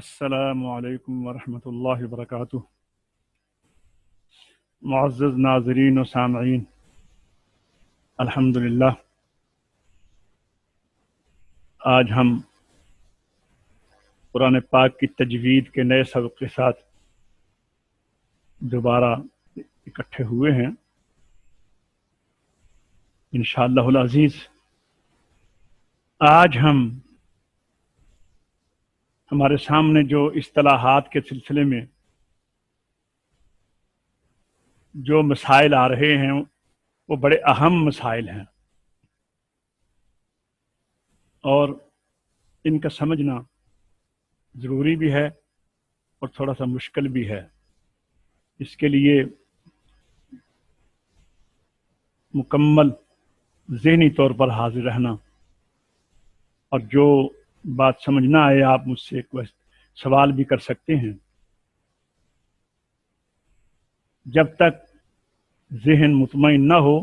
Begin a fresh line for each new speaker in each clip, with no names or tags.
السلام علیکم ورحمۃ اللہ وبرکاتہ۔ معزز ناظرین و سامعین، الحمدللہ آج ہم قرآن پاک کی تجوید کے نئے سبق کے ساتھ دوبارہ اکٹھے ہوئے ہیں انشاءاللہ العزیز۔ آج ہمارے سامنے جو اصطلاحات کے سلسلے میں جو مسائل آ رہے ہیں وہ بڑے اہم مسائل ہیں اور ان کا سمجھنا ضروری بھی ہے اور تھوڑا سا مشکل بھی ہے۔ اس کے لیے مکمل ذہنی طور پر حاضر رہنا اور جو بات سمجھنا ہے آپ مجھ سے کوئی سوال بھی کر سکتے ہیں۔ جب تک ذہن مطمئن نہ ہو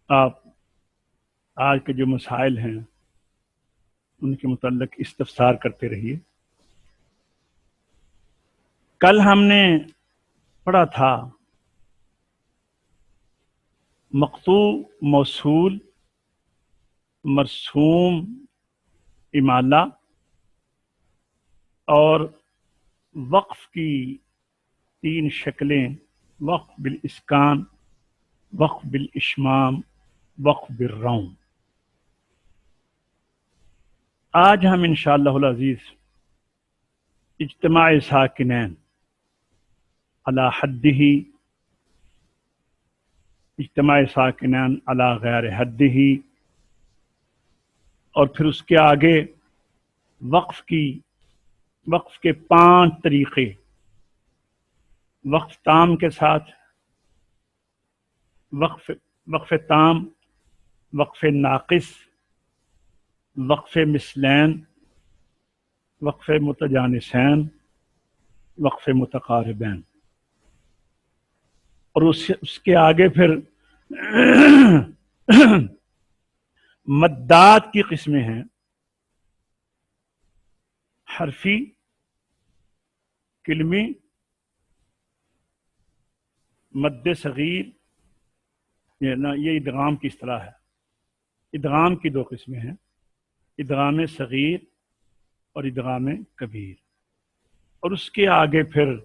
آپ آج کے جو مسائل ہیں ان کے متعلق استفسار کرتے رہیے۔ کل ہم نے پڑھا تھا مقطوع موصول مرسوم امالہ اور وقف کی تین شکلیں: وقف بالاسکان، وقف بالاشمام، وقف بالروم۔ آج ہم انشاءاللہ العزیز اجتماع ساکنین علی حدہ، اجتماع ساکنین علی غیر حدہ، اور پھر اس کے آگے وقف کے 5 طریقے: وقف تام کے ساتھ، وقف تام، وقف ناقص، وقف مثلین، وقف متجانسین، وقف متقاربین، اور اس کے آگے پھر مدات کی قسمیں ہیں: حرفی، کلمی، مد صغیر، یہ ادغام کی اصطلاح ہے۔ ادغام کی 2 قسمیں ہیں: ادغام صغیر اور ادغام کبیر، اور اس کے آگے پھر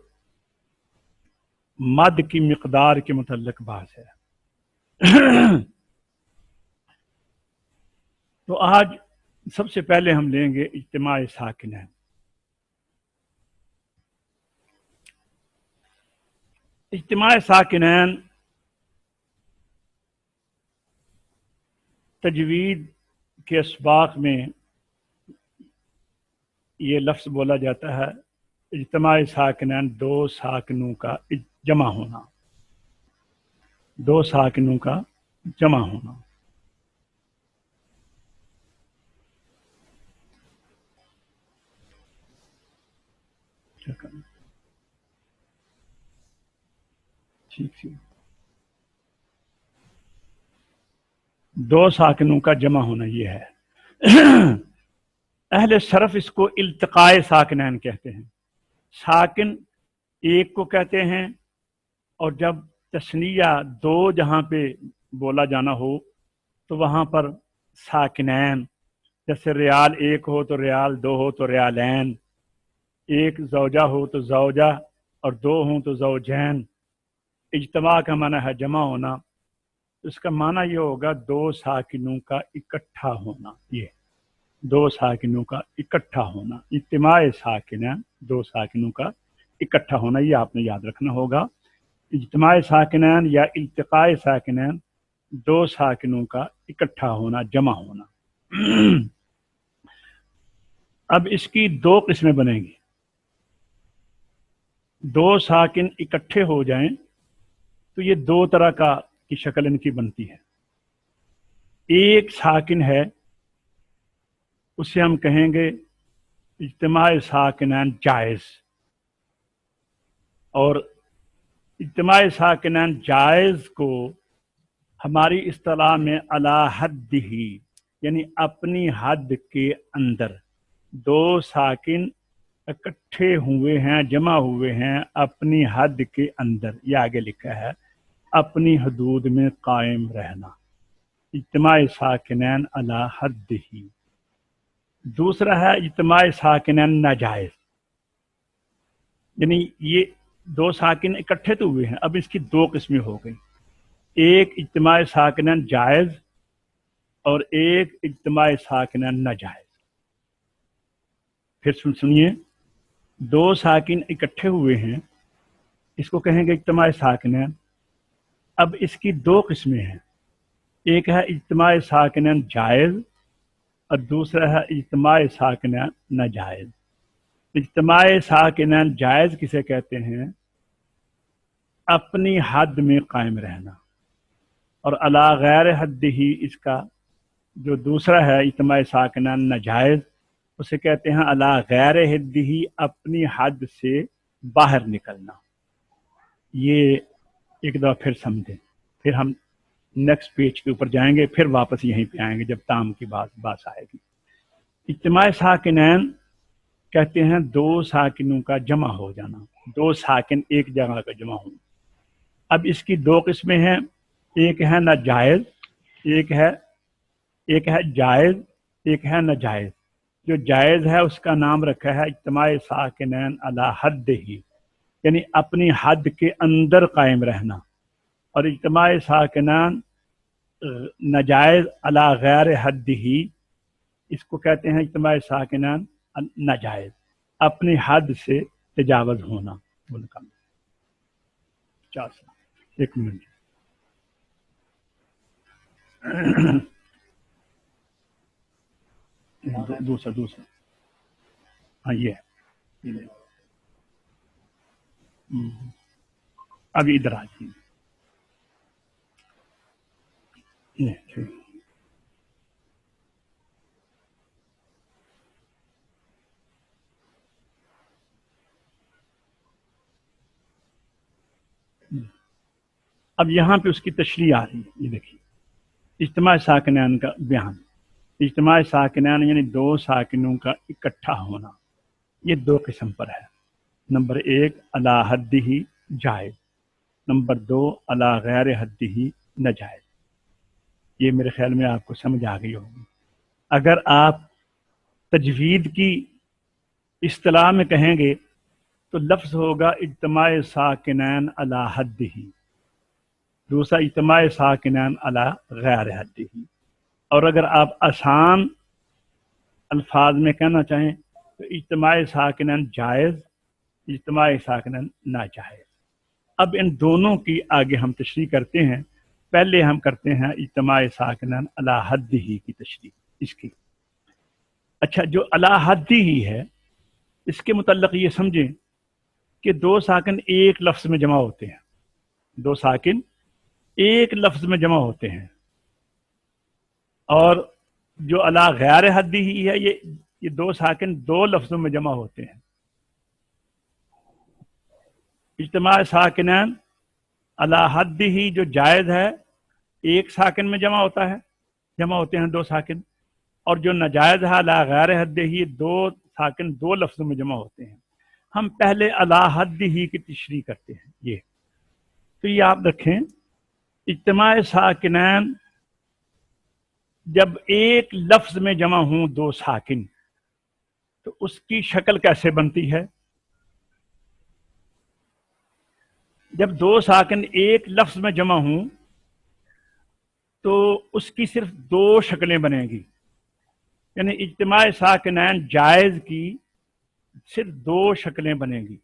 مد کی مقدار کے متعلق بحث ہے۔ تو آج سب سے پہلے ہم لیں گے اجتماع ساکنین۔ اجتماع ساکنین تجوید کے اسباق میں یہ لفظ بولا جاتا ہے: اجتماع ساکنین، 2 ساکنوں کا جمع ہونا، 2 ساکنوں کا جمع ہونا۔ ٹھیک 2 ساکنوں کا جمع ہونا یہ ہے۔ اہل صرف اس کو التقاء ساکنین کہتے ہیں۔ ساکن ایک کو کہتے ہیں، اور جب تثنیہ 2 جہاں پہ بولا جانا ہو تو وہاں پر ساکنین، جیسے ریال 1 ہو تو ریال 2 ہو تو ریالین، 1 زوجہ ہو تو زوجہ اور 2 ہوں تو زوجین۔ اجتماع کا معنی ہے جمع ہونا، اس کا معنی یہ ہوگا 2 ساکنوں کا اکٹھا ہونا۔ یہ 2 ساکنوں کا اکٹھا ہونا، اجتماع ساکنین، 2 ساکنوں کا اکٹھا ہونا، یہ آپ نے یاد رکھنا ہوگا۔ اجتماع ساکنین یا التقاء ساکنین، 2 ساکنوں کا اکٹھا ہونا، جمع ہونا۔ اب اس کی 2 قسمیں بنیں گی۔ 2 ساکن اکٹھے ہو جائیں تو یہ 2 طرح کی شکل ان کی بنتی ہے۔ ایک ساکن ہے، اسے ہم کہیں گے اجتماع ساکنین جائز، اور اجتماع ساکنین جائز کو ہماری اصطلاح میں علی حدہ، یعنی اپنی حد کے اندر 2 ساکن اکٹھے ہوئے ہیں، جمع ہوئے ہیں اپنی حد کے اندر، یہ آگے لکھا ہے اپنی حدود میں قائم رہنا، اجتماع ساکنین علی حد ہی۔ دوسرا ہے اجتماع ساکنین ناجائز، یعنی یہ دو ساکن اکٹھے تو ہوئے ہیں، اب اس کی دو قسمیں ہو گئی، ایک اجتماع ساکنین جائز اور ایک اجتماع ساکنین ناجائز۔ پھر سنیے، دو ساکن اکٹھے ہوئے ہیں، اس کو کہیں گے اجتماع ساکنین۔ اب اس کی دو قسمیں ہیں، ایک ہے اجتماع ساکنین جائز اور دوسرا ہے اجتماع ساکنین ناجائز۔ اجتماع ساکنین جائز کسے کہتے ہیں؟ اپنی حد میں قائم رہنا، اور علی غیر حد ہی اس کا جو دوسرا ہے اجتماع ساکنین ناجائز، اسے کہتے ہیں علی غیر حد ہی، اپنی حد سے باہر نکلنا۔ یہ ایک دفعہ پھر سمجھیں، پھر ہم نیکسٹ پیج کے اوپر جائیں گے، پھر واپس یہیں پہ آئیں گے جب تام کی بات آئے گی۔ اجتماع ساکنین کہتے ہیں دو ساکنوں کا جمع ہو جانا، دو ساکن ایک جگہ کا جمع ہونا۔ اب اس کی دو قسمیں ہیں، ایک ہے ناجائز، ایک ہے جائز، ایک ہے ناجائز۔ جو جائز ہے اس کا نام رکھا ہے اجتماع ساکنین علی حد ہی، یعنی اپنی حد کے اندر قائم رہنا، اور اجتماع ساکنان ناجائز علی غیر حد ہی، اس کو کہتے ہیں اجتماع ساکنان ناجائز، اپنی حد سے تجاوز ہونا۔ ایک منٹ، دوسرا ہاں یہ ہے، ابھی ادھر آ جائیے۔ اب یہاں پہ اس کی تشریح آ رہی ہے، یہ دیکھیے اجتماع ساکنین کا بیان۔ اجتماع ساکنین یعنی دو ساکنوں کا اکٹھا ہونا، یہ دو قسم پر ہے۔ نمبر ایک علی حد ہی جائز، نمبر دو علی غیر حد ہی ناجائز۔ یہ میرے خیال میں آپ کو سمجھ آ گئی ہوگی۔ اگر آپ تجوید کی اصطلاح میں کہیں گے تو لفظ ہوگا اجتماع ساکنین علی حد ہی، دوسرا اجتماع ساکنین علی غیر حد ہی۔ اور اگر آپ آسان الفاظ میں کہنا چاہیں تو اجتماع ساکنین جائز، اجتماع ساکنین ناجائز۔ اب ان دونوں کی آگے ہم تشریح کرتے ہیں، پہلے ہم کرتے ہیں اجتماع ساکنین علی حد ہی کی تشریح اس کی۔ اچھا، جو علی حد ہی ہے اس کے متعلق یہ سمجھیں کہ دو ساکن ایک لفظ میں جمع ہوتے ہیں، دو ساکن ایک لفظ میں جمع ہوتے ہیں، اور جو علی غیر حد ہی ہے یہ دو ساکن دو لفظوں میں جمع ہوتے ہیں۔ اجتماع ساکنین علی حد ہی جو جائز ہے ایک ساکن میں جمع ہوتے ہیں دو ساکن، اور جو ناجائز ہے علی غیر حد ہی دو ساکن دو لفظوں میں جمع ہوتے ہیں۔ ہم پہلے علی حد ہی کی تشریح کرتے ہیں۔ یہ تو یہ آپ رکھیں، اجتماع ساکنین جب ایک لفظ میں جمع ہوں دو ساکن تو اس کی شکل کیسے بنتی ہے؟ جب دو ساکن ایک لفظ میں جمع ہوں تو اس کی صرف دو شکلیں بنیں گی، یعنی اجتماع ساکنین جائز کی صرف دو شکلیں بنیں گی،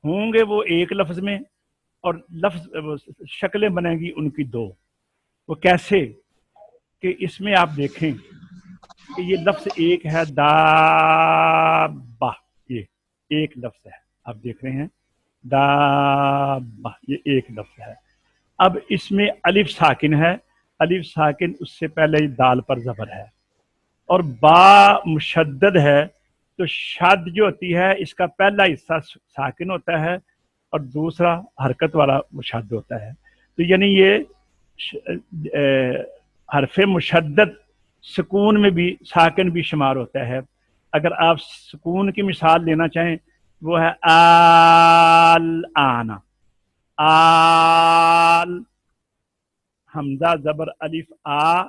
ہوں گے وہ ایک لفظ میں، اور شکلیں بنیں گی ان کی دو۔ وہ کیسے کہ اس میں آپ دیکھیں کہ یہ لفظ ایک ہے دابہ، یہ ایک لفظ ہے، آپ دیکھ رہے ہیں دابہ، یہ ایک لفظ ہے۔ اب اس میں الف ساکن ہے، الف ساکن اس سے پہلے دال پر زبر ہے، اور با مشدد ہے، تو شد جو ہوتی ہے اس کا پہلا حصہ ساکن ہوتا ہے اور دوسرا حرکت والا مشد ہوتا ہے، تو یعنی یہ حرف مشدد سکون میں بھی ساکن بھی شمار ہوتا ہے۔ اگر آپ سکون کی مثال لینا چاہیں وہ ہے آل، آل، حمزہ زبر الف آ،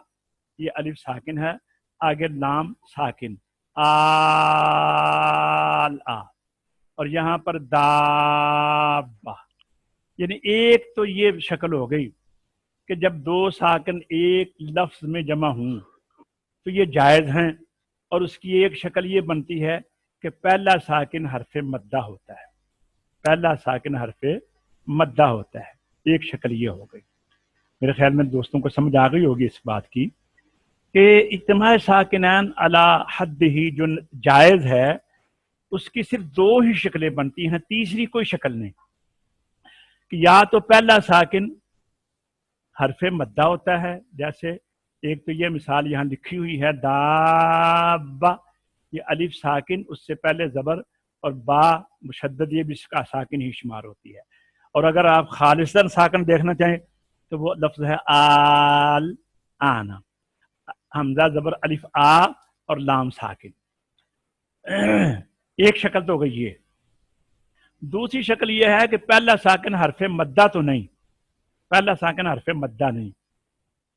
یہ الف ساکن ہے، آگے لام ساکن، آل آ، اور یہاں پر دابہ، یعنی ایک تو یہ شکل ہو گئی کہ جب دو ساکن ایک لفظ میں جمع ہوں تو یہ جائز ہیں، اور اس کی ایک شکل یہ بنتی ہے کہ پہلا ساکن حرف مدہ ہوتا ہے، پہلا ساکن حرف مدہ ہوتا ہے، ایک شکل یہ ہو گئی۔ میرے خیال میں دوستوں کو سمجھ آ گئی ہوگی اس بات کی کہ اجتماع ساکنین علی حد ہی جو جائز ہے اس کی صرف دو ہی شکلیں بنتی ہیں، تیسری کوئی شکل نہیں، کہ یا تو پہلا ساکن حرف مدہ ہوتا ہے، جیسے ایک تو یہ مثال یہاں لکھی ہوئی ہے دابہ، یہ الف ساکن، اس سے پہلے زبر اور با مشدد، یہ بھی اس کا ساکن ہی شمار ہوتی ہے، اور اگر آپ خالصاً ساکن دیکھنا چاہیں تو وہ لفظ ہے آل، آنا، حمزہ زبر الف آ اور لام ساکن، ایک شکل تو گئی یہ۔ دوسری شکل یہ ہے کہ پہلا ساکن حرف مدہ تو نہیں، پہلا ساکن حرف مدہ نہیں،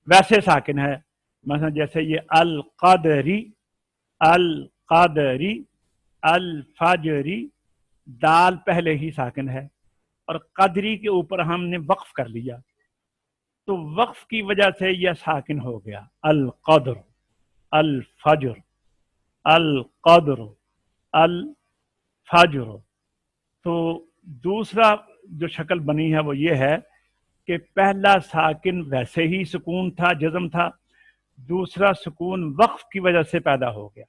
ویسے ساکن ہے، مثلا جیسے یہ القدری، القدری، الفجری، دال پہلے ہی ساکن ہے اور قدری کے اوپر ہم نے وقف کر لیا تو وقف کی وجہ سے یہ ساکن ہو گیا، القدر، الفجر، القدر، الفجر۔ تو دوسرا جو شکل بنی ہے وہ یہ ہے کہ پہلا ساکن ویسے ہی سکون تھا، جزم تھا، دوسرا سکون وقف کی وجہ سے پیدا ہو گیا،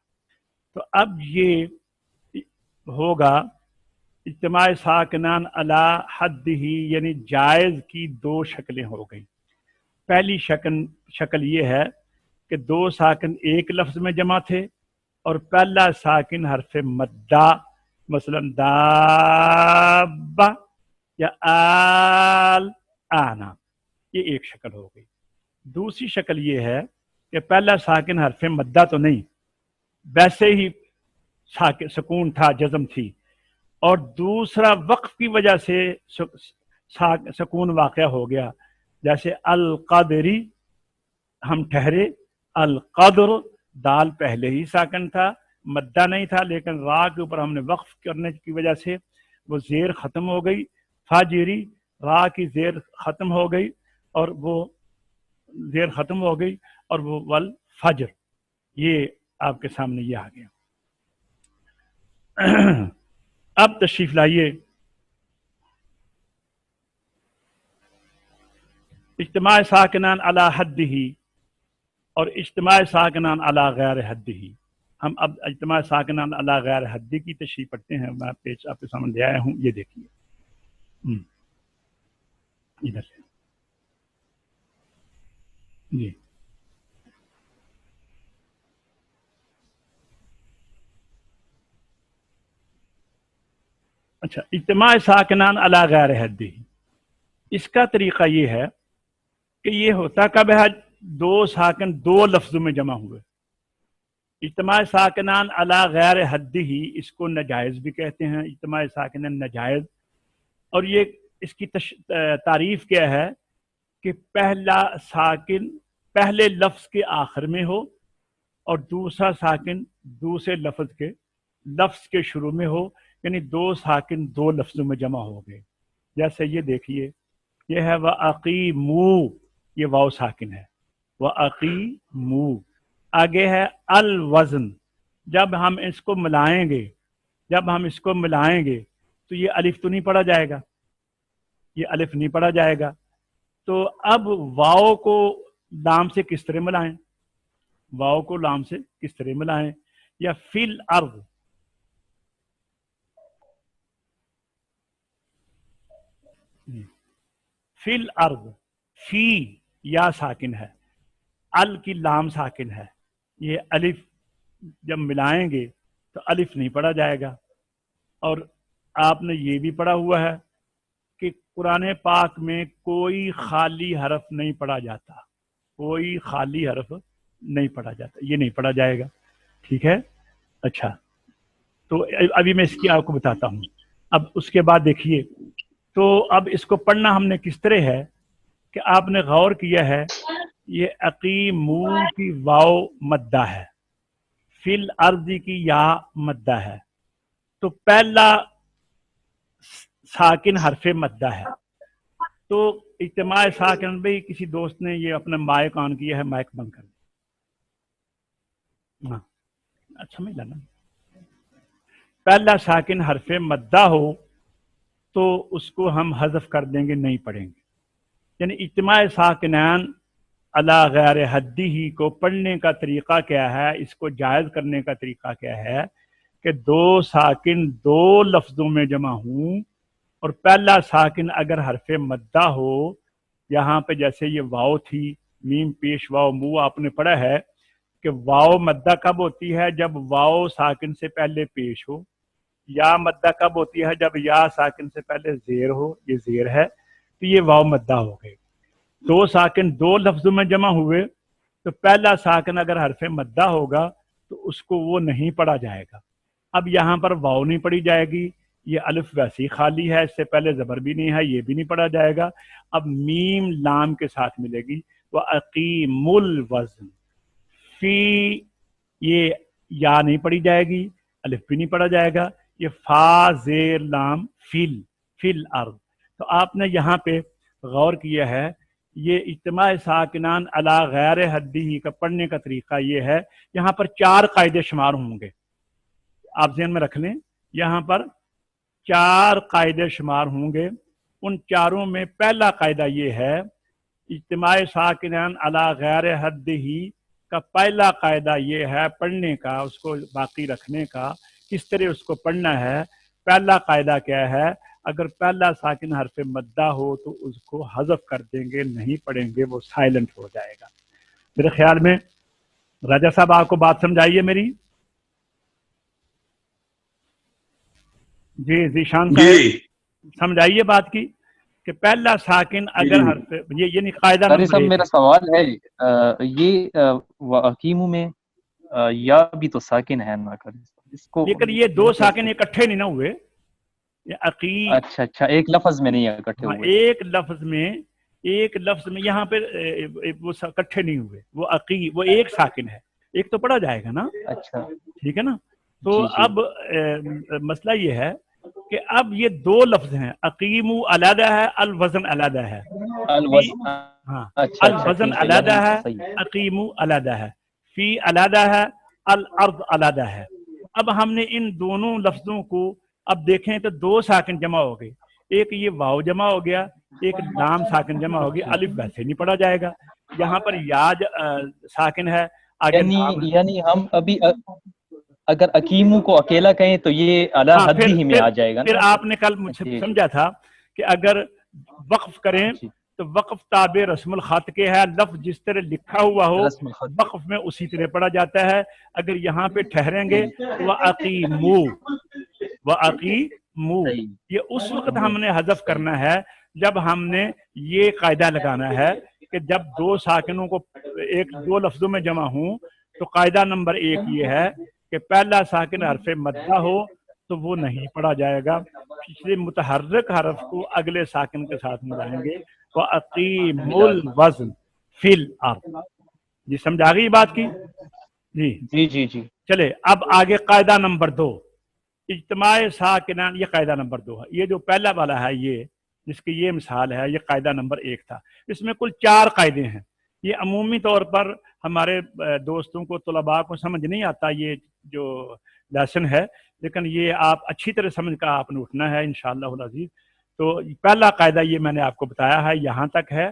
تو اب یہ ہوگا اجتماع ساکنان علی حد ہی، یعنی جائز کی دو شکلیں ہو گئی۔ پہلی شکل یہ ہے کہ دو ساکن ایک لفظ میں جمع تھے اور پہلا ساکن حرف مدہ، مثلا دابہ یا آل، آنا، یہ ایک شکل ہو گئی۔ دوسری شکل یہ ہے کہ پہلا ساکن حرف مدہ تو نہیں، ویسے ہی سکون تھا، جزم تھی، اور دوسرا وقف کی وجہ سے سکون واقع ہو گیا، جیسے القدری، ہم ٹھہرے، القدر، دال پہلے ہی ساکن تھا، مدہ نہیں تھا، لیکن را کے اوپر ہم نے وقف کرنے کی وجہ سے وہ زیر ختم ہو گئی، فاجری، را کی زیر ختم ہو گئی اور وہ زیر ختم ہو گئی اور وہ والفجر، یہ آپ کے سامنے یہ آ گیا۔ اب تشریف لائیے اجتماع ساکنان علی حد ہی اور اجتماع ساکنان علی غیر حد ہی۔ ہم اب اجتماع ساکنان علی غیر حد کی تشریح پڑھتے ہیں، میں پیج آپ کے سامنے لے آیا ہوں، یہ دیکھیے ادھر سے جی۔ اچھا، اجتماع ساکنان علی غیر حد ہی، اس کا طریقہ یہ ہے کہ یہ ہوتا کب ہے، دو ساکن دو لفظوں میں جمع ہوئے، اجتماع ساکنان علی غیر حد ہی، اس کو نجائز بھی کہتے ہیں، اجتماع ساکنان نجائز، اور یہ اس کی تعریف کیا ہے کہ پہلا ساکن پہلے لفظ کے آخر میں ہو اور دوسرا ساکن دوسرے لفظ کے شروع میں ہو، یعنی دو ساکن دو لفظوں میں جمع ہو گئے، جیسے یہ دیکھیے، یہ ہے وَأَقِیمُوا، یہ واو ساکن ہے، وَأَقِیمُوا، آگے ہے الوزن، جب ہم اس کو ملائیں گے تو یہ الف تو نہیں پڑھا جائے گا، یہ الف نہیں پڑھا جائے گا، تو اب واو کو لام سے کس طرح ملائیں، واو کو لام سے کس طرح ملائیں، یا فی الارض، فی الارض، فی یا ساکن ہے، ال کی لام ساکن ہے، یہ الف جب ملائیں گے تو الف نہیں پڑھا جائے گا، اور آپ نے یہ بھی پڑھا ہوا ہے کہ قرآن پاک میں کوئی خالی حرف نہیں پڑھا جاتا، کوئی خالی حرف نہیں پڑھا جاتا، یہ نہیں پڑھا جائے گا، ٹھیک ہے۔ اچھا، تو ابھی میں اس کی آپ کو بتاتا ہوں. اب اس کے بعد دیکھیے، تو اب اس کو پڑھنا ہم نے کس طرح ہے کہ آپ نے غور کیا ہے، یہ اقیمو کی واو مدہ ہے، فی الارض کی یا مدہ ہے، تو پہلا ساکن حرف مدہ ہے. تو اجتماع ساکن، بھائی کسی دوست نے یہ اپنا مائک آن کیا ہے، مائک بند کر دیں. ہاں اچھا میں لانا. پہلا ساکن حرف مدہ ہو تو اس کو ہم حذف کر دیں گے، نہیں پڑھیں گے. یعنی اجتماع ساکنان علی غیر حدی ہی کو پڑھنے کا طریقہ کیا ہے، اس کو جائز کرنے کا طریقہ کیا ہے کہ دو ساکن دو لفظوں میں جمع ہوں، اور پہلا ساکن اگر حرف مدہ ہو، یہاں پہ جیسے یہ واو تھی، میم پیش واو مو آپ نے پڑھا ہے کہ واو مدہ کب ہوتی ہے، جب واو ساکن سے پہلے پیش ہو. یا مدہ کب ہوتی ہے، جب یا ساکن سے پہلے زیر ہو، یہ زیر ہے تو یہ واو مدہ ہو گئی. دو ساکن دو لفظوں میں جمع ہوئے تو پہلا ساکن اگر حرف مدہ ہوگا تو اس کو وہ نہیں پڑھا جائے گا. اب یہاں پر واو نہیں پڑھی جائے گی، یہ الف ویسے ہی خالی ہے، اس سے پہلے زبر بھی نہیں ہے، یہ بھی نہیں پڑھا جائے گا. اب میم لام کے ساتھ ملے گی، تو اقیم الوزن. فی یہ یا نہیں پڑھی جائے گی، الف بھی نہیں پڑھا جائے گا، یہ فا زیر لام فل فل ارض. تو آپ نے یہاں پہ غور کیا ہے، یہ اجتماع ساکنان علی غیر حدی کا پڑھنے کا طریقہ یہ ہے. یہاں پر 4 قاعدے شمار ہوں گے، آپ ذہن میں رکھ لیں. یہاں پر 4 قاعدے شمار ہوں گے. ان چاروں میں پہلا قاعدہ یہ ہے، اجتماع ساکنان علی غیر حدی کا پہلا قاعدہ یہ ہے پڑھنے کا، اس کو باقی رکھنے کا. کس طرح اس کو پڑھنا ہے؟ پہلا قاعدہ کیا ہے، اگر پہلا ساکن حرف مدہ ہو تو اس کو حذف کر دیں گے، نہیں پڑھیں گے، وہ سائلنٹ ہو جائے گا. میرے خیال میں راجہ صاحب آپ کو بات سمجھائیے میری. جی ذیشان صاحب سمجھائیے بات کی کہ پہلا ساکن اگر حرف یہ یعنی قاعدہ
قاری
نمبر
صاحب
1
میرا سوال ہے، یہ وَأَقِیمُوا میں یا بھی تو ساکن ہے نا قاری صاحب، اس کو
لیکن یہ 2 ساکن اکٹھے نہیں نہ ہوئے. یہ
اچھا ایک لفظ میں نہیں اکٹھے
ہاں
ہوئے.
ایک لفظ میں یہاں پہ وہ اکٹھے نہیں ہوئے، وہ ایک ساکن ہے، ایک تو پڑھا جائے گا نا.
اچھا
ٹھیک ہے نا. تو
جی جی
اب مسئلہ یہ ہے کہ اب یہ 2 لفظ ہیں، اقیم علیحدہ ہے، الوزن علیحدہ ہے. ہاں
اچھا
الوزن
ٹھیک ہے،
علیحدہ
یعنی
ہے،
صحیح.
اقیم علیحدہ ہے، فی علیحدہ ہے، الارض علیحدہ ہے. اب ہم نے ان دونوں لفظوں کو اب دیکھیں تو 2 ساکن جمع ہو گئے، ایک یہ واو جمع ہو گیا، ایک لام ساکن جمع ہو گیا. الف ویسے نہیں پڑھا جائے گا، یہاں پر یا ساکن ہے، آگے لام ہے.
یعنی ہم ابھی اگر اکیمو کو اکیلا کہیں تو یہ اعلیٰ
ہاں
حد ہی میں آ جائے گا
پھر
نا.
آپ نے کل مجھ سے
جی
سمجھا تھا کہ اگر وقف کریں
جی
تو وقف تابع رسم الخط کے ہے، لفظ جس طرح لکھا ہوا ہو
رسم الخط.
وقف میں اسی طرح پڑھا جاتا ہے. اگر یہاں پہ ٹھہریں گے وہ عقیمو،
صحیح.
یہ اس وقت ہم نے حذف کرنا ہے جب ہم نے یہ قاعدہ لگانا ہے کہ جب 2 ساکنوں کو دو لفظوں میں جمع ہوں تو قاعدہ نمبر 1 یہ ہے کہ پہلا ساکن حرف مدہ ہو تو وہ نہیں پڑھا جائے گا، پچھلے متحرک حرف کو اگلے ساکن کے ساتھ ملائیں گے. وَأَقِیمُوا الْوَزْنَ فِي الْأَرْضِ. جی سمجھا گئی بات کی؟ جی
جی جی
چلے اب آگے قاعدہ نمبر 2، اجتماع ساکنان. یہ قاعدہ نمبر 2 ہے. یہ جو پہلا والا ہے، یہ جس کی یہ مثال ہے، یہ قاعدہ نمبر 1 تھا. اس میں کل 4 قاعدے ہیں. یہ عمومی طور پر ہمارے دوستوں کو، طلباء کو سمجھ نہیں آتا یہ جو لیسن ہے، لیکن یہ آپ اچھی طرح سمجھ کر آپ نے اٹھنا ہے انشاءاللہ العزیز. تو پہلا قاعدہ یہ میں نے آپ کو بتایا ہے، یہاں تک ہے.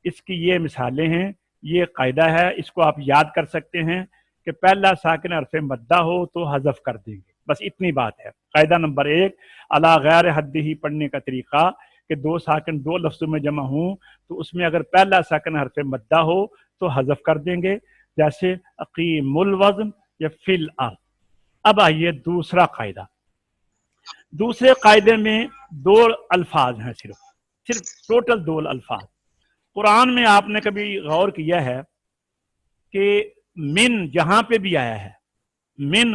اس کی یہ مثالیں ہیں، یہ قاعدہ ہے، اس کو آپ یاد کر سکتے ہیں کہ پہلا ساکن حرف مدہ ہو تو حذف کر دیں گے، بس اتنی بات ہے. قاعدہ نمبر 1 علی غیر حدہ پڑھنے کا طریقہ کہ 2 ساکن 2 لفظوں میں جمع ہوں تو اس میں اگر پہلا ساکن حرف مدہ ہو تو حذف کر دیں گے، جیسے اقیم الوزن یا فی الارض. اب آئیے دوسرا قاعدہ. دوسرے قاعدے میں 2 الفاظ ہیں، صرف ٹوٹل 2 الفاظ. قرآن میں آپ نے کبھی غور کیا ہے کہ من جہاں پہ بھی آیا ہے، من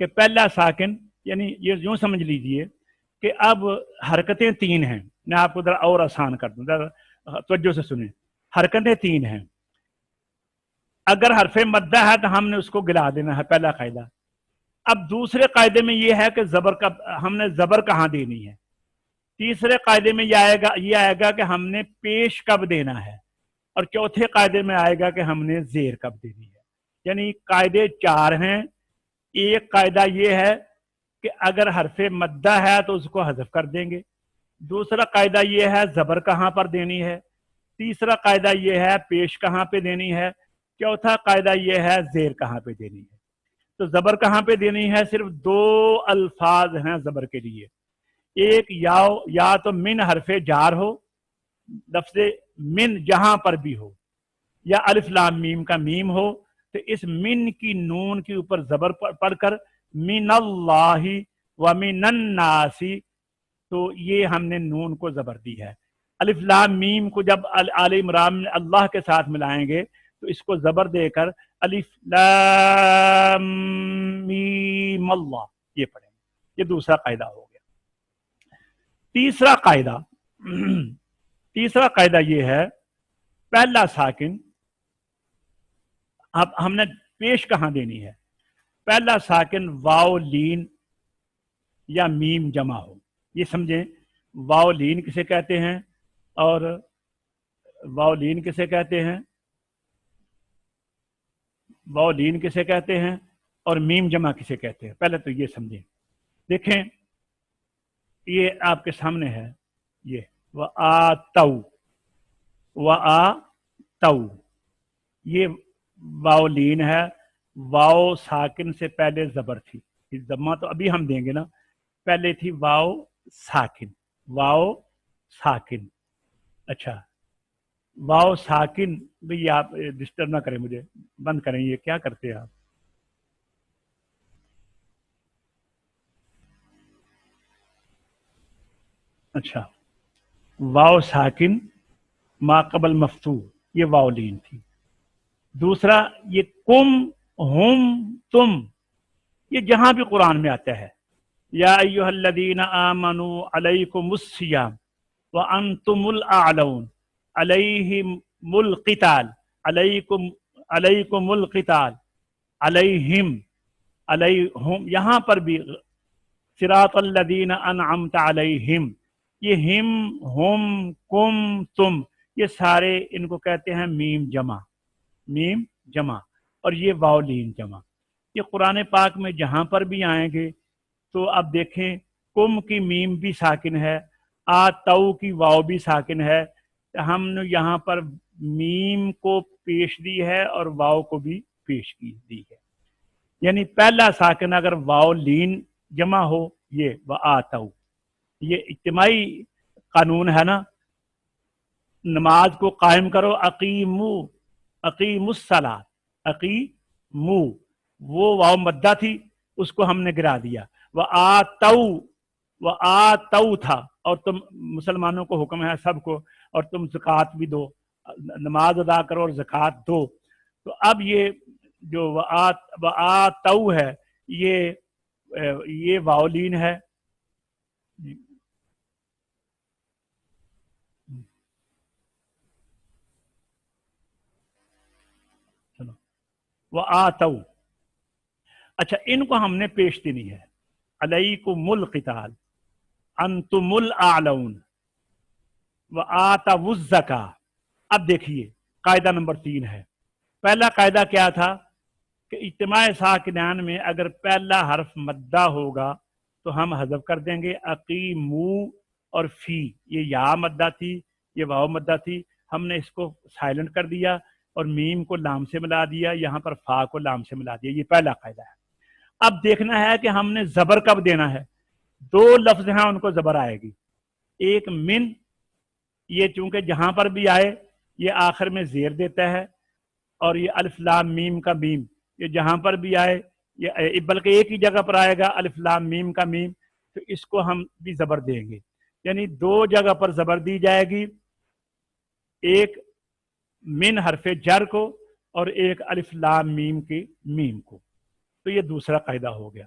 کہ پہلا ساکن، یعنی یہ یوں سمجھ لیجئے کہ اب حرکتیں 3 ہیں. میں آپ کو ذرا اور آسان کر دوں، ذرا توجہ سے سنیں. حرکتیں 3 ہیں. اگر حرف مدہ ہے تو ہم نے اس کو گلا دینا ہے، پہلا قاعدہ. اب دوسرے قاعدے میں یہ ہے کہ زبر کا ہم نے زبر کہاں دینی ہے. تیسرے قاعدے میں یہ آئے گا کہ ہم نے پیش کب دینا ہے. اور چوتھے قاعدے میں آئے گا کہ ہم نے زیر کب دینی ہے. یعنی قاعدے 4 ہیں. ایک قاعدہ یہ ہے کہ اگر حرف مدہ ہے تو اس کو حذف کر دیں گے. دوسرا قاعدہ یہ ہے زبر کہاں پر دینی ہے. تیسرا قاعدہ یہ ہے پیش کہاں پہ دینی ہے. چوتھا قاعدہ یہ ہے زیر کہاں پہ دینی ہے. تو زبر کہاں پہ دینی ہے؟ صرف 2 الفاظ ہیں زبر کے لیے. ایک یا تو من حرف جار ہو، لفظ من جہاں پر بھی ہو، یا الف لام میم کا میم ہو، تو اس من کی نون کے اوپر زبر پڑھ کر من اللہ و من الناس، تو یہ ہم نے نون کو زبر دی ہے. الف لام میم کو جب آل عمران میں اللہ کے ساتھ ملائیں گے تو اس کو زبر دے کر الف لام میم اللہ یہ پڑھیں گے. یہ دوسرا قاعدہ ہو گیا. تیسرا قاعدہ یہ ہے، پہلا ساکن اب ہم نے پیش کہاں دینی ہے. پہلا ساکن واو لین یا میم جمع ہو. یہ سمجھیں واو لین کسے کہتے ہیں اور واو لین کسے کہتے ہیں، واو لین کسے کہتے ہیں اور میم جمع کسے کہتے ہیں. پہلے تو یہ سمجھیں. دیکھیں یہ آپ کے سامنے ہے، یہ وآتو، یہ واو لین ہے. واو ساکن سے پہلے زبر تھی، ضمہ تو ابھی ہم دیں گے نا. پہلے تھی واو ساکن. اچھا واو ساکن، بھئی آپ ڈسٹرب نہ کریں مجھے، بند کریں. یہ کیا کرتے ہیں آپ؟ اچھا واو ساکن ما قبل مفتوح، یہ واو لین تھی. دوسرا یہ کم ہم تم، یہ جہاں بھی قرآن میں آتا ہے یا ایھا الذین آمنوا علیکم الصیام وانتم الاعلون علیہم القتال، علیکم القتال، علیہم، یہاں پر بھی صراط الذین انعمت علیہم، یہ ہم کم تم، یہ سارے ان کو کہتے ہیں میم جمع، اور یہ واو لین جمع. یہ قرآن پاک میں جہاں پر بھی آئیں گے تو اب دیکھیں کم کی میم بھی ساکن ہے، آتو کی واو بھی ساکن ہے. ہم نے یہاں پر میم کو پیش دی ہے اور واو کو بھی پیش دی ہے. یعنی پہلا ساکن اگر واو لین جمع ہو یہ وآتو، یہ اجتماعی قانون ہے نا. نماز کو قائم کرو، اقیم الصلاۃ، اقیمو، وہ واو مدہ تھی اس کو ہم نے گرا دیا. وآتو تھا، اور تم مسلمانوں کو حکم ہے سب کو، اور تم زکوٰۃ بھی دو، نماز ادا کرو اور زکوٰۃ دو. تو اب یہ جو وآتو ہے یہ واولین ہے. چلو وآتو، اچھا ان کو ہم نے پیش دینی ہے. علیکم القتال، انتم الاعلون، وآتوا الزکاۃ. اب دیکھیے قاعدہ نمبر 3 ہے. پہلا قاعدہ کیا تھا کہ اجتماع ساکنان میں اگر پہلا حرف مدہ ہوگا تو ہم حذف کر دیں گے. اقیمو اور فی، یہ یا مدہ تھی، یہ واو مدہ تھی، ہم نے اس کو سائلنٹ کر دیا اور میم کو لام سے ملا دیا، یہاں پر فا کو لام سے ملا دیا. یہ پہلا قاعدہ ہے. اب دیکھنا ہے کہ ہم نے زبر کب دینا ہے. 2 لفظ ہیں ان کو زبر آئے گی. ایک من، یہ چونکہ جہاں پر بھی آئے یہ آخر میں زیر دیتا ہے، اور یہ الف لام میم کا میم، یہ جہاں پر بھی آئے یہ بلکہ ایک ہی جگہ پر آئے گا الف لام میم کا میم، تو اس کو ہم بھی زبر دیں گے. یعنی 2 جگہ پر زبر دی جائے گی، ایک من حرف جر کو اور ایک الف لام میم کی میم کو. تو یہ دوسرا قاعدہ ہو گیا.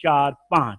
4 5,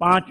5,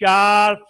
4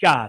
4।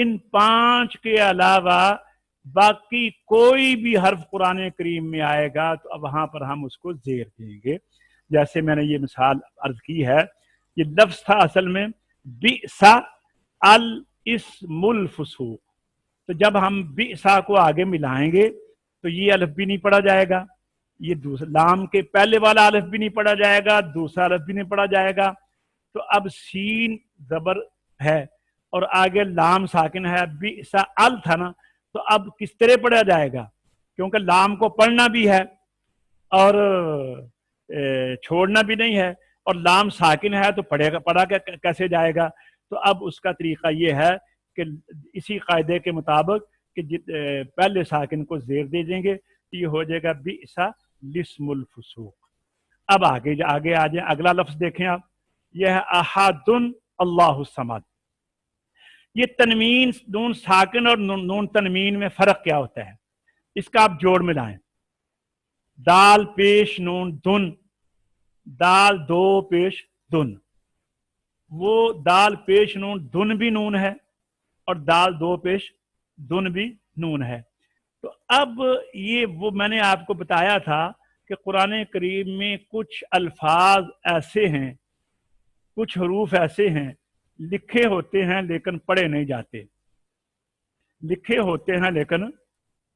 ان 5 کے علاوہ باقی کوئی بھی حرف قرآن کریم میں آئے گا تو اب وہاں پر ہم اس کو زیر دیں گے. جیسے میں نے یہ مثال عرض کی ہے، یہ لفظ تھا اصل میں بئس الاسم الفسوق، تو جب ہم بئسا کو آگے ملائیں گے تو یہ الف بھی نہیں پڑھا جائے گا، یہ دوسرا لام کے پہلے والا الف بھی نہیں پڑھا جائے گا، دوسرا الف بھی نہیں پڑھا جائے گا. تو اب سین زبر ہے اور آگے لام ساکن ہے، بئسا ال تھا نا، تو اب کس طرح پڑھا جائے گا؟ کیونکہ لام کو پڑھنا بھی ہے اور چھوڑنا بھی نہیں ہے، اور لام ساکن ہے تو پڑھا کیسے جائے گا؟ تو اب اس کا طریقہ یہ ہے کہ اسی قاعدے کے مطابق کہ پہلے ساکن کو زیر دے دیں گے تو یہ ہو جائے گا بئس الاسم الفسوق. اب آگے آ جائیں، اگلا لفظ دیکھیں آپ، یہ ہے احد اللہ الصمد. یہ تنوین نون ساکن اور نون تنوین میں فرق کیا ہوتا ہے؟ اس کا آپ جوڑ ملائیں. دال پیش نون دن، دال دو پیش دن، وہ دال پیش نون دن بھی نون ہے اور دال دو پیش دن بھی نون ہے. تو اب یہ وہ میں نے آپ کو بتایا تھا کہ قرآن کریم میں کچھ الفاظ ایسے ہیں، کچھ حروف ایسے ہیں لکھے ہوتے ہیں لیکن پڑھے نہیں جاتے، لکھے ہوتے ہیں لیکن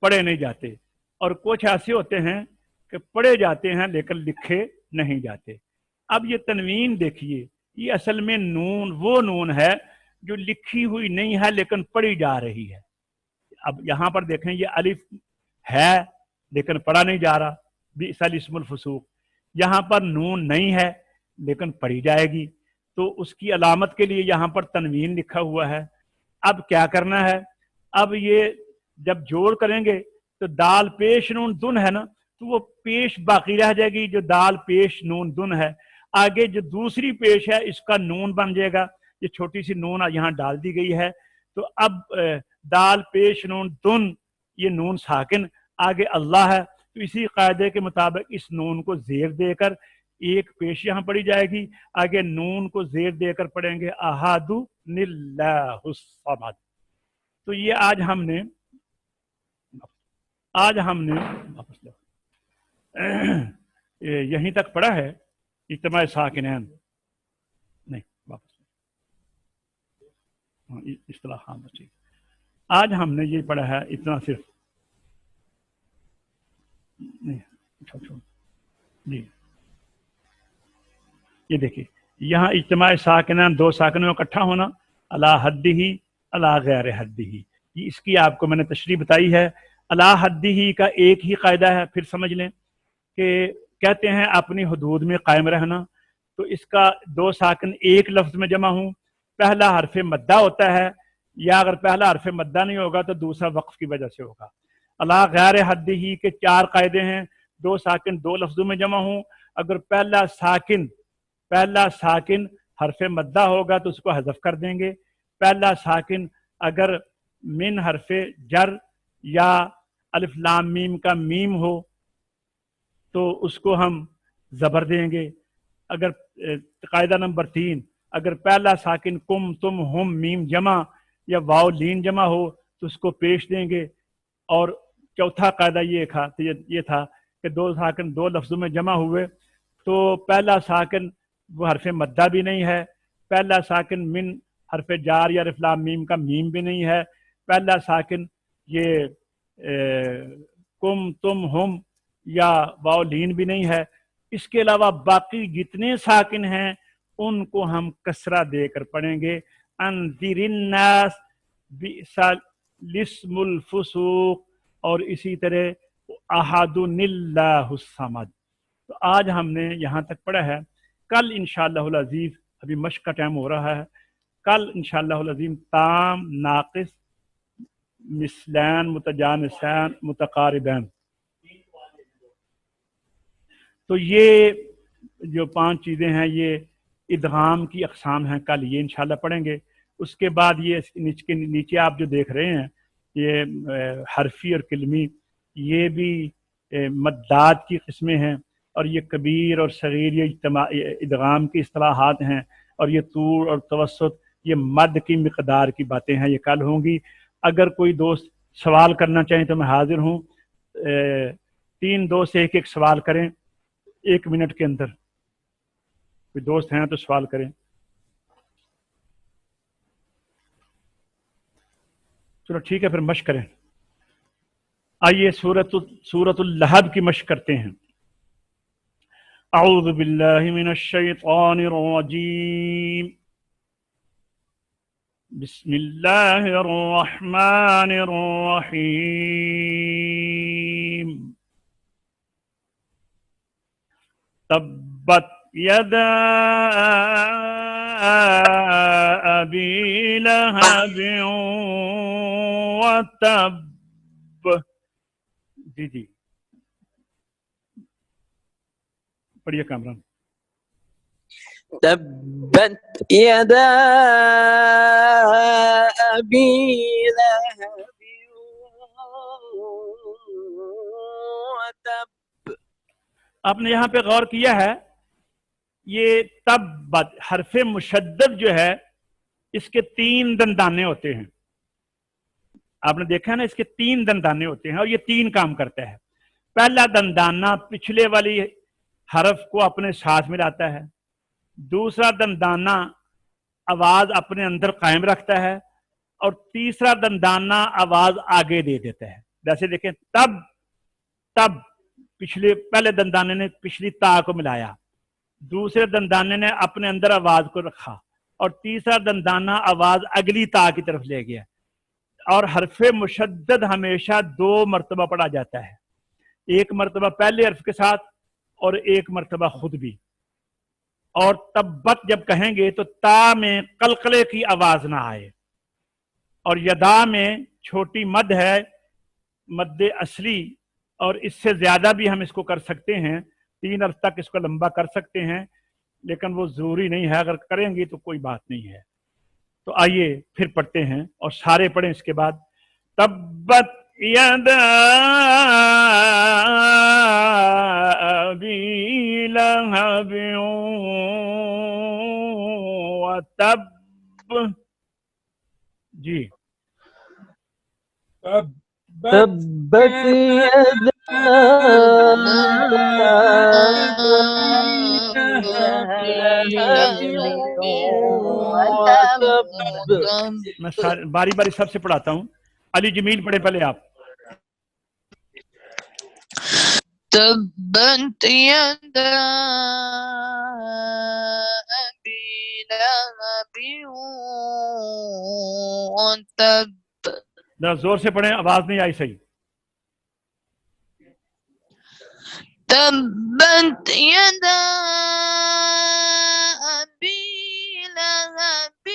پڑھے نہیں جاتے، اور کچھ ایسے ہوتے ہیں کہ پڑھے جاتے ہیں لیکن لکھے نہیں جاتے. اب یہ تنوین دیکھیے، یہ اصل میں نون وہ نون ہے جو لکھی ہوئی نہیں ہے لیکن پڑھی جا رہی ہے. اب یہاں پر دیکھیں یہ الف ہے لیکن پڑھا نہیں جا رہا، بئس الاسم الفسوق. یہاں پر نون نہیں ہے لیکن پڑھی جائے گی، تو اس کی علامت کے لیے یہاں پر تنوین لکھا ہوا ہے. اب کیا کرنا ہے؟ اب یہ جب جوڑ کریں گے تو دال پیش نون دن ہے نا، تو وہ پیش باقی رہ جائے گی جو دال پیش نون دن ہے. آگے جو دوسری پیش ہے اس کا نون بن جائے گا، یہ چھوٹی سی نون یہاں ڈال دی گئی ہے. تو اب دال پیش نون دن، یہ نون ساکن، آگے اللہ ہے، تو اسی قاعدے کے مطابق اس نون کو زیر دے کر ایک پیش یہاں پڑھی جائے گی، آگے نون کو زیر دے کر پڑھیں گے احد اللہ الصمد. تو یہ آج ہم نے یہیں تک پڑھا ہے اجتماع ساکنین، نہیں واپس اصطلاح ہاں بچی. آج ہم نے یہ پڑھا ہے اتنا صرف، نہیں جی یہ دیکھیے یہاں اجتماع ساکنین، دو ساکنوں کا اکٹھا ہونا، علی حدہ علی غیر حدہ، یہ اس کی آپ کو میں نے تشریح بتائی ہے. علی حدہ کا ایک ہی قاعدہ ہے، پھر سمجھ لیں کہ کہتے ہیں اپنی حدود میں قائم رہنا. تو اس کا دو ساکن ایک لفظ میں جمع ہوں، پہلا حرف مدہ ہوتا ہے، یا اگر پہلا حرف مدہ نہیں ہوگا تو دوسرا وقف کی وجہ سے ہوگا. علی غیر حدہ کے 4 قاعدے ہیں. دو ساکن دو لفظوں میں جمع ہوں، اگر پہلا ساکن حرف مدہ ہوگا تو اس کو حذف کر دیں گے. پہلا ساکن اگر من حرف جر یا الف لام میم کا میم ہو تو اس کو ہم زبر دیں گے. اگر قاعدہ نمبر 3، اگر پہلا ساکن کم تم ہم میم جمع یا واو لین جمع ہو تو اس کو پیش دیں گے. اور چوتھا قاعدہ یہ تھا کہ دو ساکن دو لفظوں میں جمع ہوئے تو پہلا ساکن وہ حرف مدہ بھی نہیں ہے، پہلا ساکن من حرف جار یا الف لام میم کا میم بھی نہیں ہے، پہلا ساکن یہ کم تم ہم یا واو لین بھی نہیں ہے. اس کے علاوہ باقی جتنے ساکن ہیں ان کو ہم کسرہ دے کر پڑھیں گے. انذر الناس بئس الاسم الفسوق، اور اسی طرح احد اللہ الصمد. تو آج ہم نے یہاں تک پڑھا ہے. کل انشاءاللہ العزیز، ابھی مشق کا ٹائم ہو رہا ہے، کل انشاءاللہ العظیم تام، ناقص، مثلین، متجانسین، متقاربین، تو یہ جو 5 چیزیں ہیں یہ ادغام کی اقسام ہیں، کل یہ انشاءاللہ پڑھیں گے. اس کے بعد یہ نیچے آپ جو دیکھ رہے ہیں یہ حرفی اور کلمی، یہ بھی مدات کی قسمیں ہیں، اور یہ کبیر اور صغیر یہ ادغام کی اصطلاحات ہیں، اور یہ طول اور توسط یہ مد کی مقدار کی باتیں ہیں، یہ کل ہوں گی۔ اگر کوئی دوست سوال کرنا چاہیں تو میں حاضر ہوں، 3 دوست ایک ایک سوال کریں 1 منٹ کے اندر، کوئی دوست ہیں تو سوال کریں۔ چلو ٹھیک ہے، پھر مشق کریں۔ آئیے سورۃ اللہب کی مشق کرتے ہیں۔ اعوذ باللہ من الشیطان الرجیم، بسم اللہ الرحمن الرحیم۔ تبت یدا ابی لہب وتب۔ جی پڑھیے کامران۔
تبت يدا أبي لهب وتب۔
آپ نے یہاں پہ غور کیا ہے، یہ تبت حرف مشدد جو ہے اس کے 3 دندانے ہوتے ہیں۔ آپ نے دیکھا نا، اس کے 3 دندانے ہوتے ہیں اور یہ 3 کام کرتا ہے۔ پہلا دندانہ پچھلے والی حرف کو اپنے ساتھ ملاتا ہے، دوسرا دندانہ آواز اپنے اندر قائم رکھتا ہے، اور تیسرا دندانہ آواز آگے دے دیتا ہے۔ جیسے دیکھیں، تب تب پہلے دندانے نے پچھلی تا کو ملایا، دوسرے دندانے نے اپنے اندر آواز کو رکھا، اور تیسرا دندانہ آواز اگلی تا کی طرف لے گیا۔ اور حرف مشدد ہمیشہ 2 مرتبہ پڑھا جاتا ہے، 1 مرتبہ پہلے حرف کے ساتھ اور 1 مرتبہ خود بھی۔ اور تبت جب کہیں گے تو تا میں قلقلے کی آواز نہ آئے، اور یدا میں چھوٹی مد ہے، مد اصلی، اور اس سے زیادہ بھی ہم اس کو کر سکتے ہیں، 3 عرض تک اس کو لمبا کر سکتے ہیں، لیکن وہ ضروری نہیں ہے، اگر کریں گے تو کوئی بات نہیں ہے۔ تو آئیے پھر پڑھتے ہیں، اور سارے پڑھیں اس کے بعد۔ تبت یدا ابی لہب وتب۔ جی
تبت يدا أبي لهب وتب۔
میں باری باری سب سے پڑھاتا ہوں۔ علی جمیل پڑھے پہلے آپ۔
تبت يدا أبي لهب وتب۔
ذرا زور سے پڑھیں، آواز نہیں آئی صحیح۔
تبت يدا أبي لهب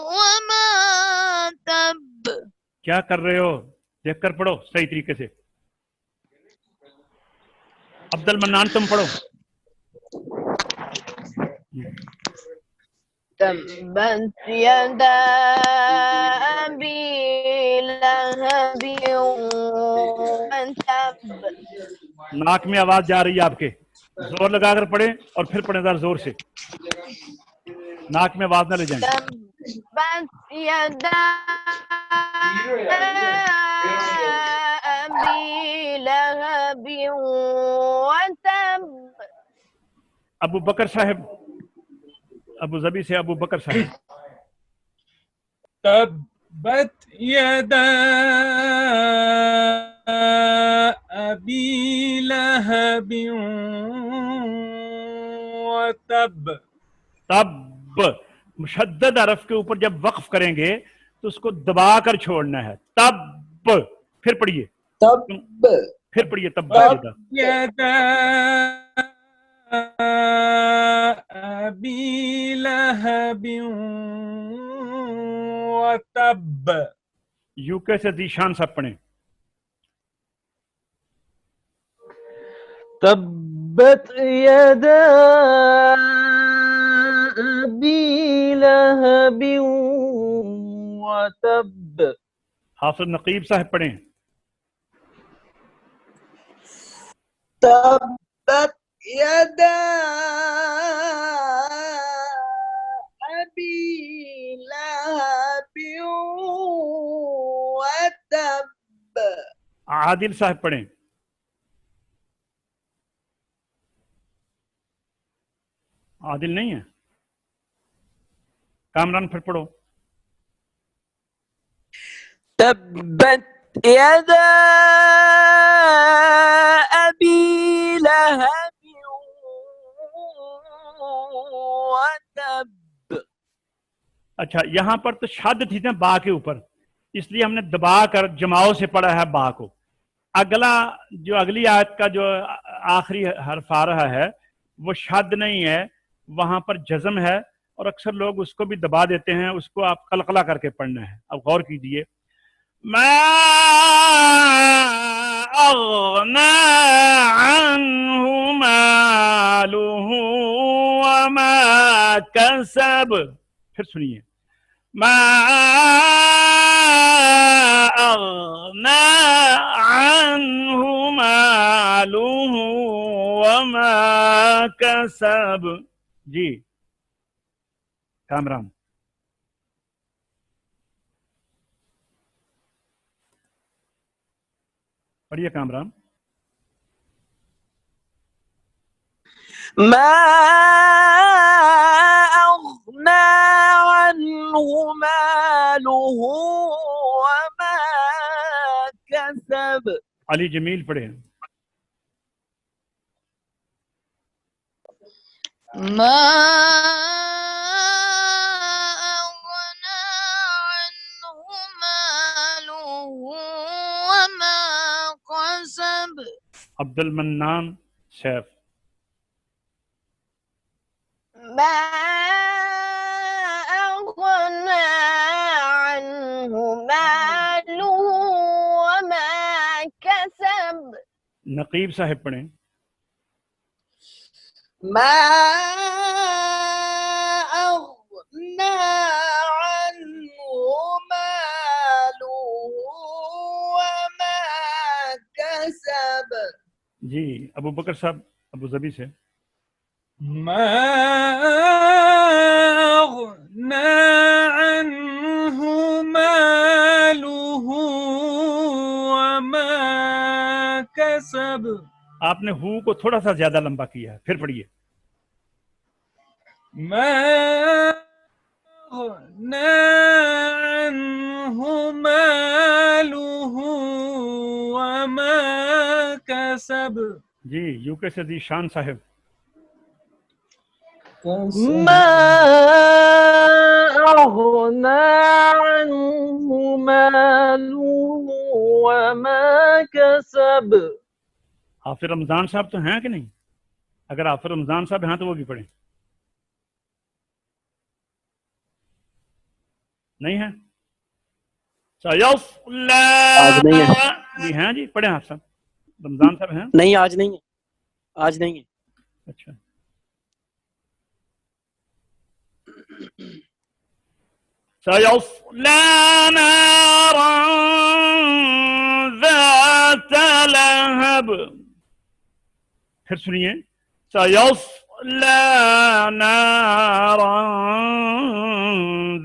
وما تب۔
کیا کر رہے ہو؟ دیکھ کر پڑھو صحیح طریقے سے۔ عبد المنان تم پڑھو۔
تبت يدا أبي لهب وتب۔
ناک میں آواز جا رہی ہے آپ کے، زور لگا کر پڑھیں اور پھر پڑھیں ذرا زور سے، ناک میں آواز نہ لے جائیں۔
تبت يدا أبي لهب وتب۔
ابو بکر صاحب، ابو ظبی سے ابو بکر صاحب۔
تبت يدا أبي لهب وتب۔
تب مشدد حرف کے اوپر جب وقف کریں گے تو اس کو دبا کر چھوڑنا ہے۔ تب، پھر پڑھیے، پھر پڑھیے۔ تب
يدا أبي لهب وتب۔
یو کے سے ذیشان صاحب پڑھیں۔
تبت يدا أبي لهب وتب۔
حافظ نقیب صاحب پڑھیں۔
تبت يدا
عادل صاحب پڑھیں. عادل نہیں ہے. کامران پھر پڑھو.
تبت يدا أبي لهب وتب.
اچھا یہاں پر تو شد تھی نا با کے اوپر، اس لیے ہم نے دبا کر جماؤ سے پڑھا ہے با کو. اگلا جو اگلی آیت کا جو آخری حرف آ رہا ہے وہ شد نہیں ہے، وہاں پر جزم ہے، اور اکثر لوگ اس کو بھی دبا دیتے ہیں. اس کو آپ قلقلہ کر کے پڑھنا ہے. اب غور کیجئے. ما اغنى عنه ماله وما كسب. پھر سنیے. ما اغنى عنه ماله وما كسب. جی کامران. پڑھیے کامران.
ما أغنى عنه ماله وما كسب.
علی جمیل پڑھے.
ما أغنى عنه ماله وما كسب.
عبد المنان سیف.
ما أغنى عنه ماله وما كسب.
نقیب صاحب پڑھیں.
ما أغنى عنه ماله وما كسب.
جی ابو بکر صاحب ابو ظبی سے.
ما أغنى عنه ماله وما كسب.
آپ نے ہو کو تھوڑا سا زیادہ لمبا کیا ہے. پھر پڑھیے.
ما أغنى عنه ماله وما كسب.
جی یو کے سے شان صاحب.
ما أغنى عنه ماله وما كسب.
حافظ رمضان صاحب تو ہیں کہ نہیں؟ اگر حافظ رمضان صاحب ہیں تو وہ بھی پڑھیں. نہیں ہے؟
آج نہیں ہے.
جی ہیں جی پڑھیں. حافظ صاحب رمضان صاحب ہیں؟
نہیں آج نہیں ہے. آج نہیں ہے.
اچھا. سيصلى نارا ذات لهب. پھر سنیے. سيصلى نارا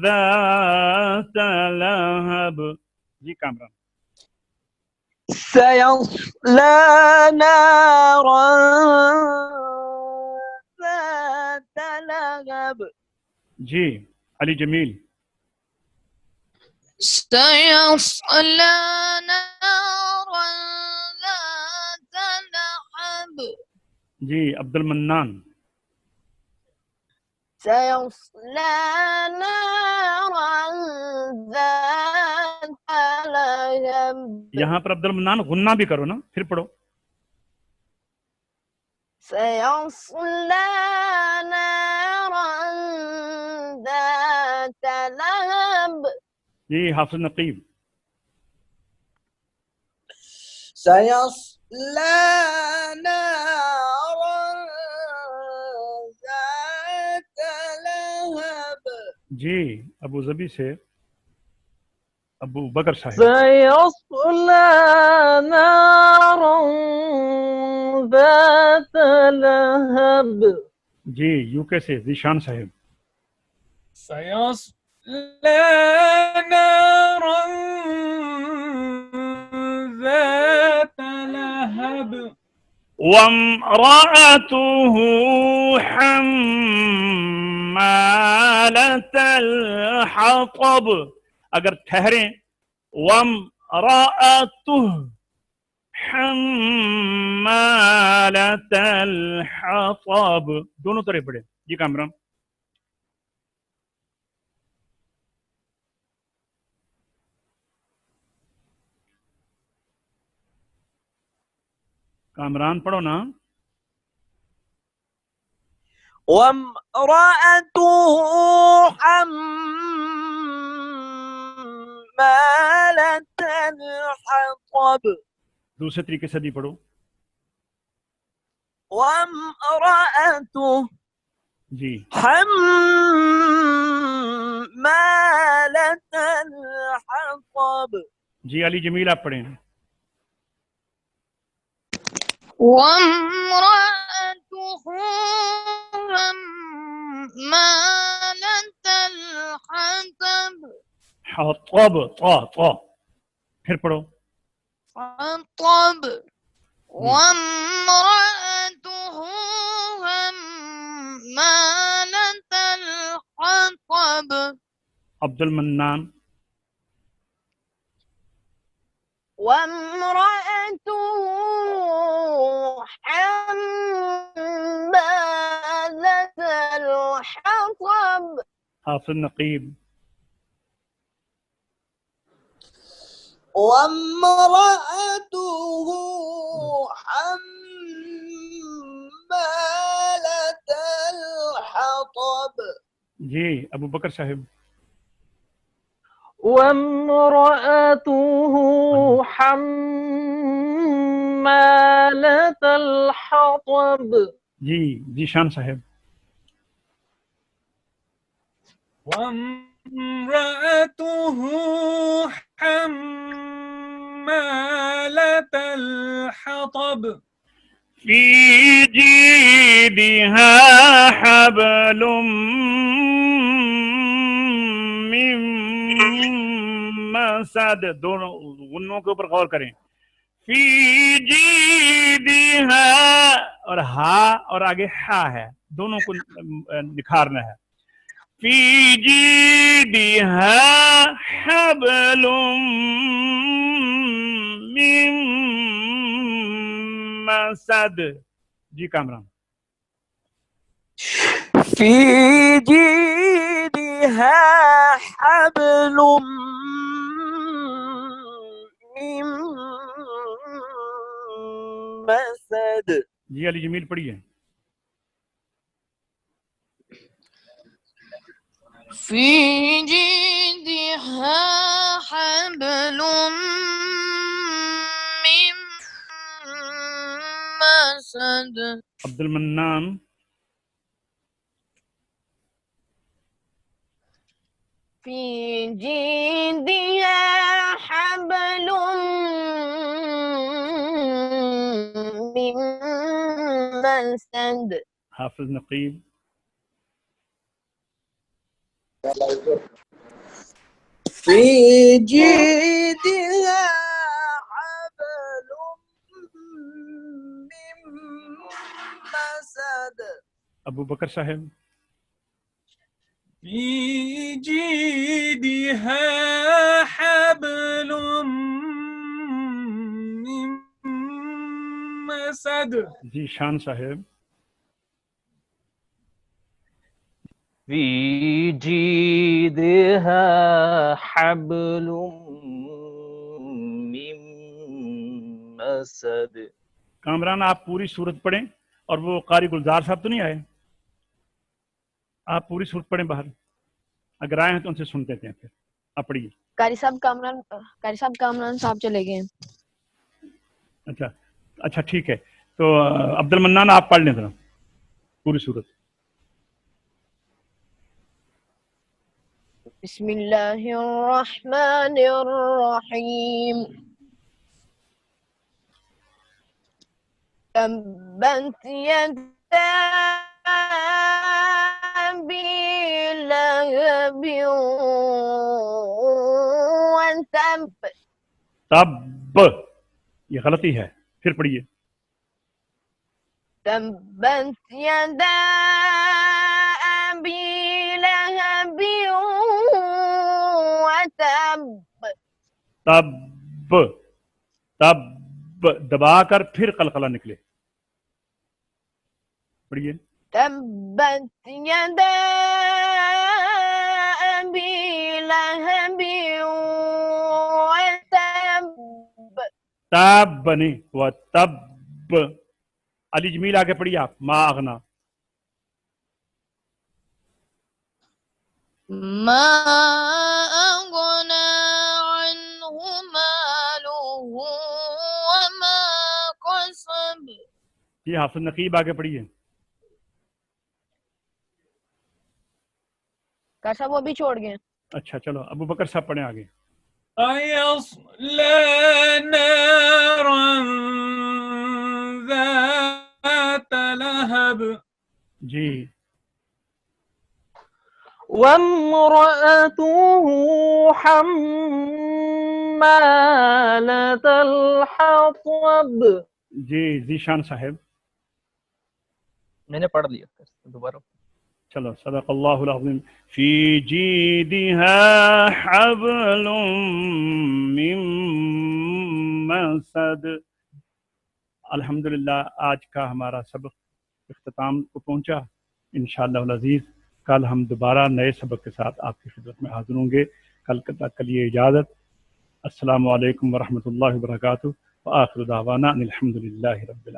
ذات لهب. جی کامران.
سيصلى نارا ذات لهب.
جی علی جمیل.
سيصلى نارا ذات لهب.
جی عبد المنان.
سيصلى نارا ذات لهب.
یہاں پر عبد المنان غنہ بھی کرو نا. پھر پڑھو.
سيصلى نارا ذات لهب.
جی حافظ نقیب.
سيصلى نارا ذات لهب.
جی ابو ظبی سے ابو بکر صاحب.
سيصلى نارا ذات لهب.
جی یو کے سے ذیشان صاحب.
سيصلى نارا ذات لهب
وامرأته حمالة الحطب. اگر ٹھہریں وامرأته حمالة الحطب دونوں طرح پڑھے. جی کامران. کامران پڑھو نا.
وامرأته حمالة الحطب.
دوسرے طریقے سے بھی پڑھو.
وامرأته
جی
حمالة الحطب.
جی علی جمیل آپ پڑھیں.
وامرأته حمالة الحطب
حطب طا پھر پڑھو.
حطب وامرأته حمالة الحطب.
عبد المنان.
وامرأته حمالة الحطب.
حافظ نقیب.
وامرأته حمالة الحطب.
جی ابو بکر صاحب.
وامرأته حمالة الحطب.
جی ذیشان صاحب.
وامرأته حمالة الحطب
في جيدها حبل من مسد. دونوں غنوں کے اوپر غور کریں. فی جیدها اور ہا اور آگے ہا ہے, دونوں کو نکھارنا ہے. فی جیدها حبل من مسد. جی کامران.
في جيدها حبل من مسد.
جی علی جمیل پڑھیے.
في جيدها حبل من مسد.
عبد المنان.
في جيدها حبل من مسد.
حافظ نقیب.
في جيدها حبل من مسد.
ابو بکر صاحب.
في جيدها حبل من مسد.
جی شان صاحب.
في جيدها حبل من مسد.
کامران آپ پوری صورت پڑھیں. اور وہ قاری گلزار صاحب تو نہیں آئے؟ آپ پوری صورت پڑھیں باہر, اگر آئے ہیں تو ان سے سنتے ہیں. پھر آپ پڑھیے.
قاری صاحب کامران صاحب چلے گئے ہیں.
اچھا ٹھیک ہے. تو عبد المنان آپ پڑھ لیں ذرا پوری صورت.
بسم اللہ الرحمن الرحیم. تبت يدا أبي لهب وتب.
تب یہ غلطی ہے, پھر پڑھیے.
تبت يدا أبي لهب وتب
تب تب دبا کر پھر قلقلہ نکلے. پڑھیے.
تبت يدا أبي لهب وتب
تب نہیں ہوا تب. علی جمیل آگے پڑھیے آپ. ما اغنا.
ما أغنى عنه ماله وما كسب
یہ حافظ نقیب آگے پڑھیے.
کر صاحب وہ بھی چھوڑ گئے.
اچھا چلو ابو بکر صاحب پڑھیں آگے.
سيصلى نارا ذات لهب
جی.
وامرأته حمالة الحطب.
جی ذیشان صاحب.
میں نے پڑھ لیا دوبارہ.
چلو صدق اللہ العظیم. فی جیدها حبل من مسد. الحمدللہ آج کا ہمارا سبق اختتام کو پہنچا. انشاءاللہ العزیز کل ہم دوبارہ نئے سبق کے ساتھ آپ کی خدمت میں حاضر ہوں گے. کل تک کے لیے اجازت. السلام علیکم ورحمۃ اللہ وبرکاتہ. وآخر دعوانا ان الحمد للہ رب العالمین.